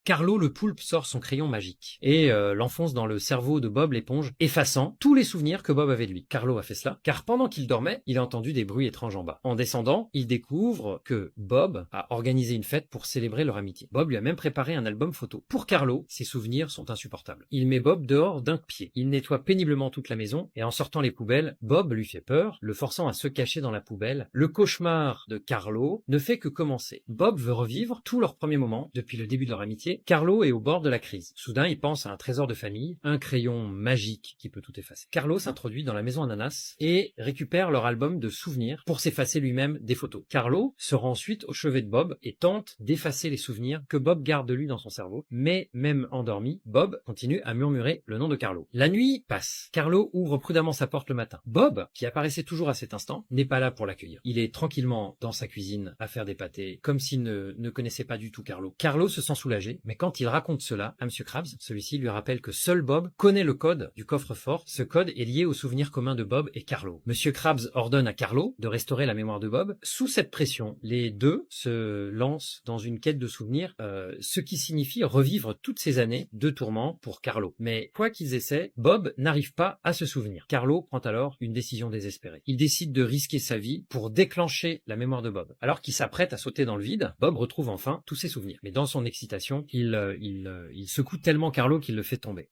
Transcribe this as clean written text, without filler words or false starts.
Carlo le poulpe sort son crayon magique et l'enfonce dans le cerveau de Bob l'éponge, effaçant tous les souvenirs que Bob avait de lui. Carlo a fait cela car pendant qu'il dormait, il a entendu des bruits étranges en bas. En descendant, il découvre que Bob a organisé une fête pour célébrer leur amitié. Bob lui a même préparé un album photo. Pour Carlo, ses souvenirs sont insupportables. Il met Bob dehors d'un pied. Il nettoie péniblement toute la maison et en sortant les poubelles, Bob lui fait peur, le forçant à se cacher dans la poubelle. Le cauchemar de Carlo ne fait que commencer. Bob veut revivre tous leurs premiers moments depuis le début de leur amitié. Carlo est au bord de la crise. Soudain, il pense à un trésor de famille, un crayon magique qui peut tout effacer. Carlo s'introduit dans la maison ananas et récupère leur album de souvenirs pour s'effacer lui-même des photos. Carlo se rend ensuite au chevet de Bob et tente d'effacer les souvenirs que Bob garde de lui dans son cerveau, mais même endormi, Bob continue à murmurer le nom de Carlo. La nuit passe. Carlo ouvre prudemment sa porte le matin. Bob, qui apparaissait toujours à cet instant, n'est pas là pour l'accueillir. Il est tranquillement dans sa cuisine à faire des pâtés, comme s'il ne connaissait pas du tout Carlo. Carlo se sent soulagé, mais quand il raconte cela à Monsieur Krabs, celui-ci lui rappelle que seul Bob connaît le code du coffre-fort. Ce code est lié au souvenir commun de Bob et Carlo. Monsieur Krabs ordonne à Carlo de restaurer la mémoire de Bob. Sous cette pression, les deux se lancent dans une quête de souvenirs, ce qui signifie revivre toutes ces années de tourments pour Carlo. Mais quoi qu'ils essaient, Bob n'arrive pas à se souvenir. Carlo prend alors une décision désespérée. Il décide de risquer sa vie pour déclencher la mémoire de Bob. Alors qu'il s'apprête à sauter dans le vide, Bob retrouve enfin tous ses souvenirs. Mais dans son excitation, il secoue tellement Carlo qu'il le fait tomber.